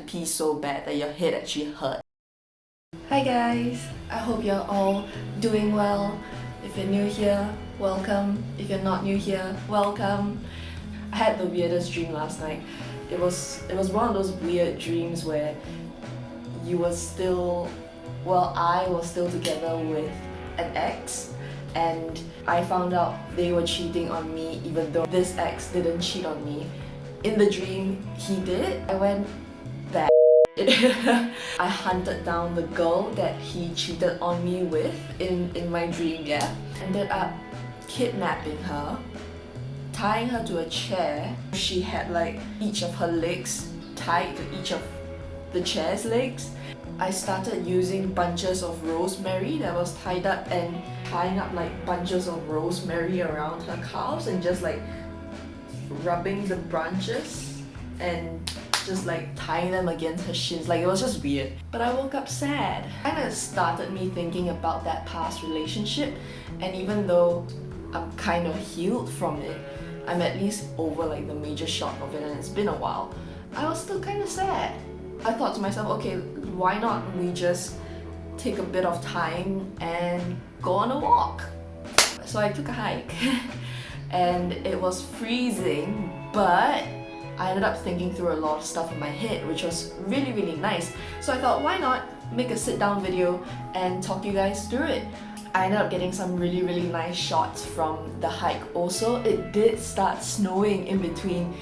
pee so bad that your head actually hurt. Hi guys, I hope you're all doing well. If you're new here, welcome. If you're not new here, welcome. I had the weirdest dream last night. It was one of those weird dreams where you were still, I was still together with an ex, and I found out they were cheating on me even though this ex didn't cheat on me. In the dream, he did. I went that I hunted down the girl that he cheated on me with in my dream, yeah. Ended up kidnapping her, tying her to a chair. She had like each of her legs tied to each of the chair's legs. I started using bunches of rosemary that was tied up and tying up like bunches of rosemary around her calves and just like rubbing the branches and just like tying them against her shins. Like, it was just weird. But I woke up sad. Kind of started me thinking about that past relationship, and even though I'm kind of healed from it, I'm at least over like the major shock of it and it's been a while, I was still kind of sad. I thought to myself, okay, why not we just take a bit of time and go on a walk? So I took a hike and it was freezing, but I ended up thinking through a lot of stuff in my head, which was really, really nice. So I thought, why not make a sit-down video and talk you guys through it? I ended up getting some really, really nice shots from the hike. Also, it did start snowing in between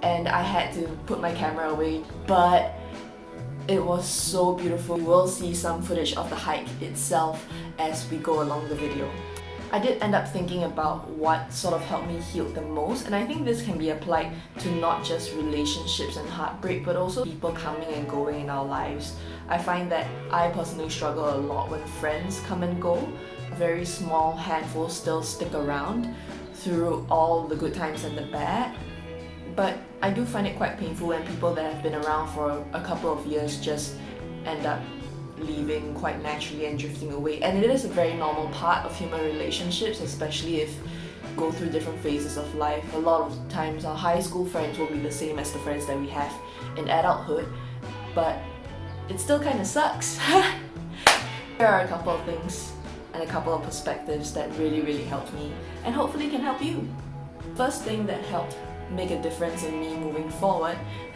and I had to put my camera away, but it was so beautiful. You will see some footage of the hike itself as we go along the video. I did end up thinking about what sort of helped me heal the most, and I think this can be applied to not just relationships and heartbreak, but also people coming and going in our lives. I find that I personally struggle a lot when friends come and go. A very small handful still stick around through all the good times and the bad. But I do find it quite painful when people that have been around for a couple of years just end up leaving quite naturally and drifting away. And it is a very normal part of human relationships, especially if we go through different phases of life. A lot of times our high school friends will be the same as the friends that we have in adulthood, but it still kind of sucks. Here are a couple of things and a couple of perspectives that really, really helped me and hopefully can help you. First thing that helped make a difference in me moving forward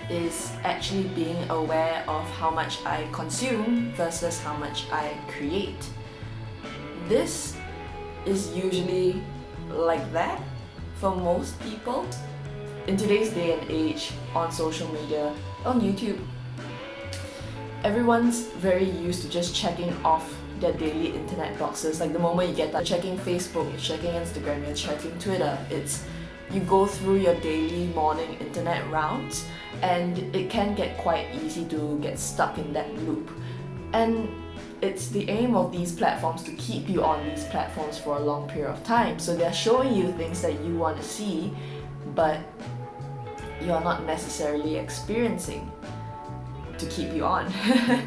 is actually being aware of how much I consume versus how much I create. This is usually like that for most people. In today's day and age, on social media, on YouTube, everyone's very used to just checking off their daily internet boxes. Like the moment you get that, you're checking Facebook, you're checking Instagram, you're checking Twitter. You go through your daily morning internet rounds, and it can get quite easy to get stuck in that loop. And it's the aim of these platforms to keep you on these platforms for a long period of time. So they're showing you things that you want to see, but you're not necessarily experiencing to keep you on.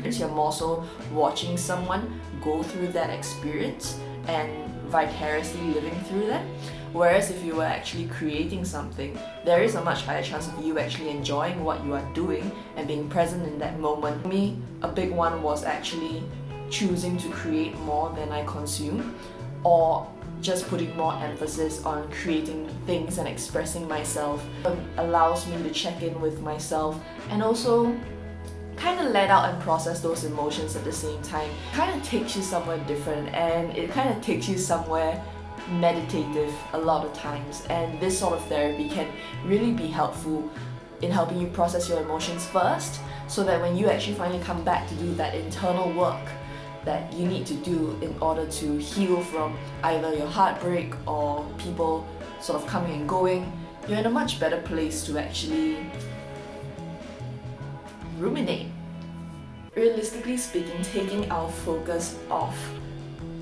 You're more so watching someone go through that experience and vicariously living through that. Whereas if you were actually creating something, there is a much higher chance of you actually enjoying what you are doing and being present in that moment. For me, a big one was actually choosing to create more than I consume, or just putting more emphasis on creating things and expressing myself. It allows me to check in with myself and also kind of let out and process those emotions at the same time. It kind of takes you somewhere different, and it kind of takes you somewhere meditative a lot of times. And this sort of therapy can really be helpful in helping you process your emotions first, so that when you actually finally come back to do that internal work that you need to do in order to heal from either your heartbreak or people sort of coming and going, you're in a much better place to actually ruminate. Realistically speaking, taking our focus off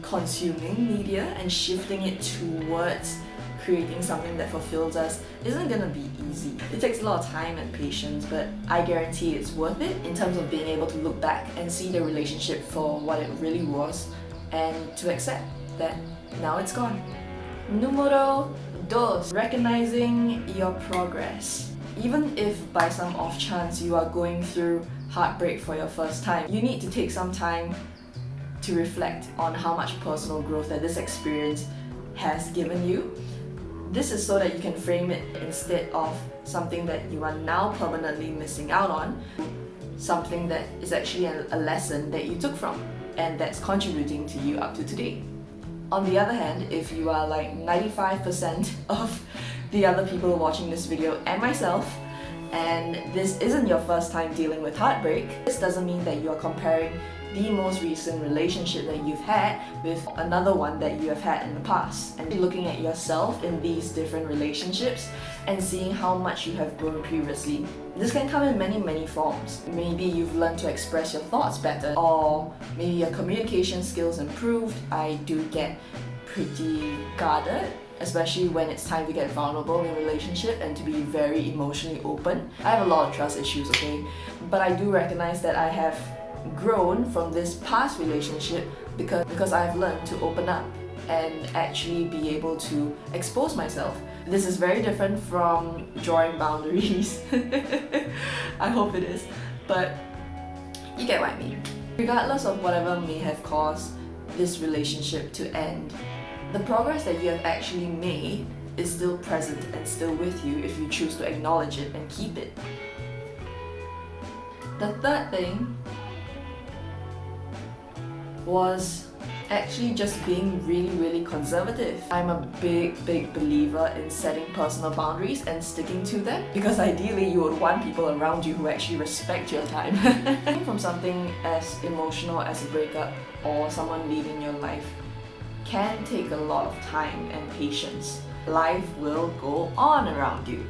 consuming media and shifting it towards creating something that fulfills us isn't gonna be easy. It takes a lot of time and patience, but I guarantee it's worth it in terms of being able to look back and see the relationship for what it really was and to accept that now it's gone. Número 2. Recognizing your progress. Even if by some off chance you are going through heartbreak for your first time, you need to take some time to reflect on how much personal growth that this experience has given you. This is so that you can frame it instead of something that you are now permanently missing out on, something that is actually a lesson that you took from and that's contributing to you up to today. On the other hand, if you are like 95% of the other people watching this video and myself, and this isn't your first time dealing with heartbreak, this doesn't mean that you are comparing the most recent relationship that you've had with another one that you have had in the past, and looking at yourself in these different relationships and seeing how much you have grown previously. This can come in many forms. Maybe you've learned to express your thoughts better, or maybe your communication skills improved. I do get pretty guarded, especially when it's time to get vulnerable in a relationship and to be very emotionally open. I have a lot of trust issues, okay? But I do recognize that I have grown from this past relationship because I've learned to open up and actually be able to expose myself. This is very different from drawing boundaries. I hope it is, but you get what I mean. Regardless of whatever may have caused this relationship to end, the progress that you have actually made is still present and still with you if you choose to acknowledge it and keep it. The third thing was actually just being really conservative. I'm a big believer in setting personal boundaries and sticking to them, because ideally you would want people around you who actually respect your time. From something as emotional as a breakup or someone leaving your life can take a lot of time and patience. Life will go on around you.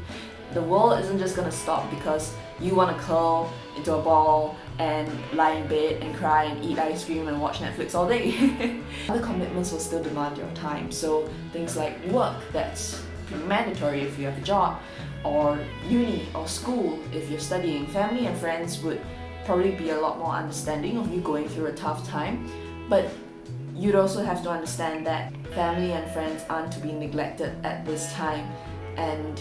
The world isn't just gonna stop because you want to curl into a ball and lie in bed and cry and eat ice cream and watch Netflix all day. Other commitments will still demand your time, so things like work, that's pretty mandatory if you have a job, or uni or school if you're studying. Family and friends would probably be a lot more understanding of you going through a tough time, but you'd also have to understand that family and friends aren't to be neglected at this time, and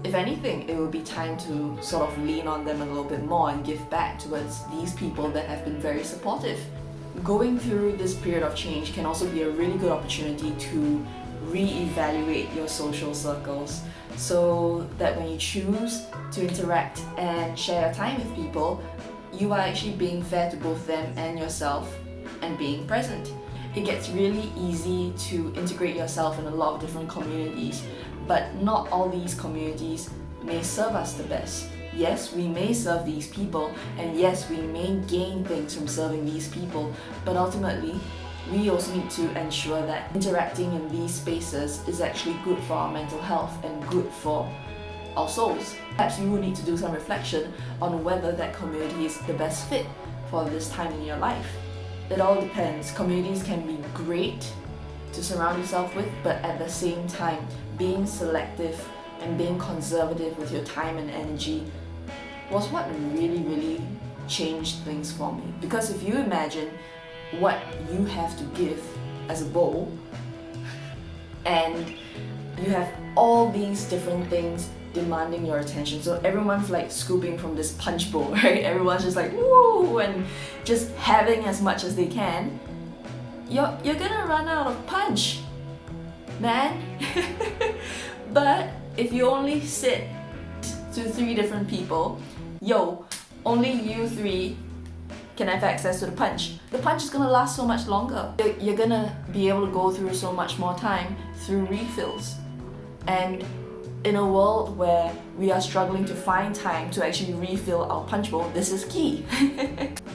if anything, it will be time to sort of lean on them a little bit more and give back towards these people that have been very supportive. Going through this period of change can also be a really good opportunity to re-evaluate your social circles, so that when you choose to interact and share your time with people, you are actually being fair to both them and yourself and being present. It gets really easy to integrate yourself in a lot of different communities, but not all these communities may serve us the best. Yes, we may serve these people, and yes, we may gain things from serving these people, but ultimately, we also need to ensure that interacting in these spaces is actually good for our mental health and good for our souls. Perhaps you will need to do some reflection on whether that community is the best fit for this time in your life. It all depends. Communities can be great to surround yourself with, but at the same time, being selective and being conservative with your time and energy was what really changed things for me. Because if you imagine what you have to give as a bowl, and you have all these different things demanding your attention, so everyone's like scooping from this punch bowl, right? Everyone's just like woo and just having as much as they can. You're gonna run out of punch, man. But if you only sit to 3 different people, only you 3 can have access to the punch. The punch is gonna last so much longer. You're gonna be able to go through so much more time through refills. And in a world where we are struggling to find time to actually refill our punch bowl, this is key.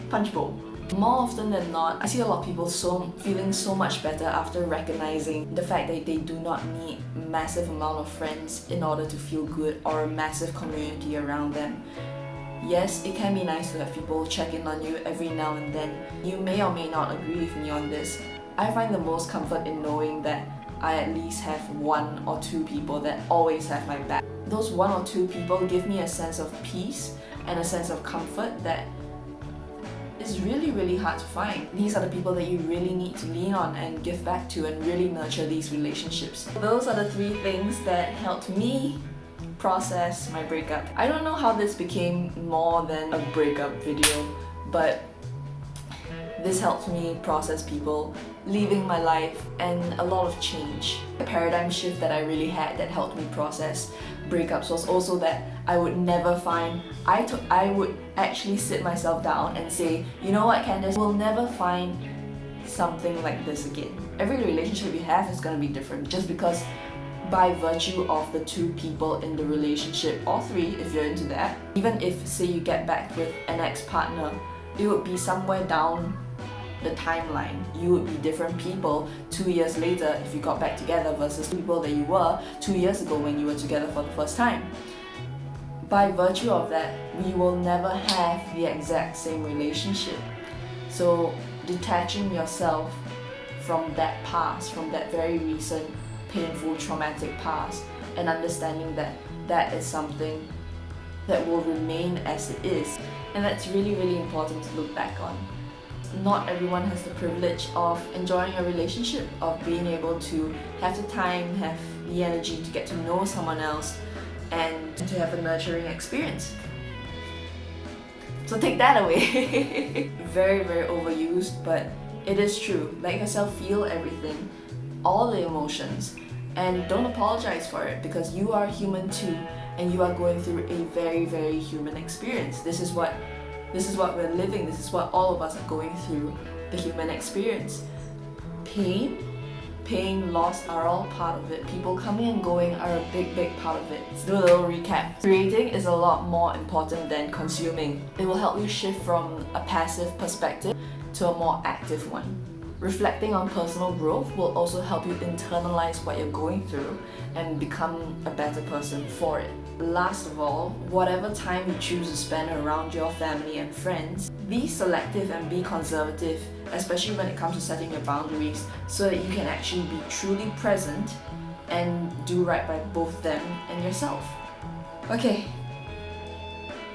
Punch bowl. More often than not, I see a lot of people feeling so much better after recognizing the fact that they do not need a massive amount of friends in order to feel good, or a massive community around them. Yes, it can be nice to have people check in on you every now and then. You may or may not agree with me on this. I find the most comfort in knowing that I at least have 1 or 2 people that always have my back. Those 1 or 2 people give me a sense of peace and a sense of comfort that is really hard to find. These are the people that you really need to lean on and give back to and really nurture these relationships. Those are the 3 things that helped me process my breakup. I don't know how this became more than a breakup video, but this helped me process people leaving my life and a lot of change. The paradigm shift that I really had that helped me process breakups was also that I would never find, I would actually sit myself down and say, you know what, Candace, we'll never find something like this again. Every relationship you have is going to be different just because by virtue of the two people in the relationship, or three if you're into that, even if say you get back with an ex-partner, it would be somewhere down the timeline. You would be different people 2 years later if you got back together versus people that you were 2 years ago when you were together for the first time. By virtue of that, we will never have the exact same relationship. So detaching yourself from that past, from that very recent, painful, traumatic past, and understanding that that is something that will remain as it is. And that's really, really important to look back on. Not everyone has the privilege of enjoying a relationship, of being able to have the time, have the energy to get to know someone else and to have a nurturing experience. So take that away. Very, very overused, but it is true. Let yourself feel everything, all the emotions, and don't apologize for it because you are human too and you are going through a very, very human experience. This is what we're living. This is what all of us are going through, the human experience. Pain, loss are all part of it. People coming and going are a big, big part of it. Let's do a little recap. Creating is a lot more important than consuming. It will help you shift from a passive perspective to a more active one. Reflecting on personal growth will also help you internalize what you're going through and become a better person for it. Last of all, whatever time you choose to spend around your family and friends, be selective and be conservative, especially when it comes to setting your boundaries, so that you can actually be truly present and do right by both them and yourself. Okay,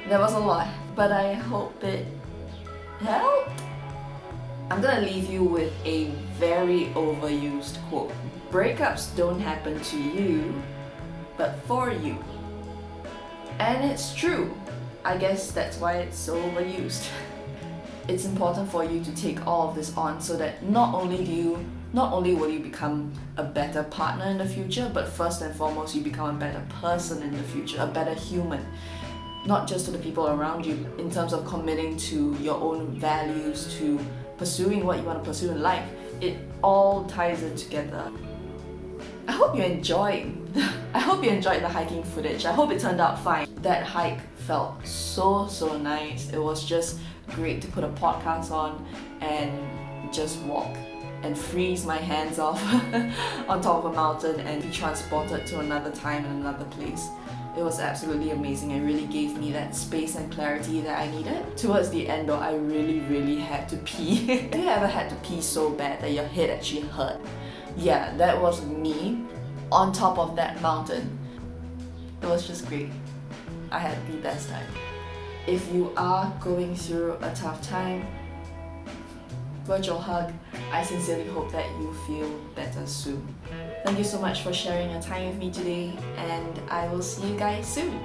that was a lot, but I hope it helped. I'm gonna leave you with a very overused quote. Breakups don't happen to you, but for you. And it's true. I guess that's why it's so overused. It's important for you to take all of this on so that not only will you become a better partner in the future, but first and foremost you become a better person in the future, a better human. Not just to the people around you in terms of committing to your own values, to pursuing what you want to pursue in life. It all ties in together. I hope you enjoyed the hiking footage. I hope it turned out fine. That hike felt so nice. It was just great to put a podcast on and just walk and freeze my hands off on top of a mountain and be transported to another time and another place. It was absolutely amazing. It really gave me that space and clarity that I needed. Towards the end though, I really had to pee. Have you ever had to pee so bad that your head actually hurt? Yeah, that was me on top of that mountain. It was just great. I had the best time. If you are going through a tough time, virtual hug. I sincerely hope that you feel better soon. Thank you so much for sharing your time with me today, and I will see you guys soon.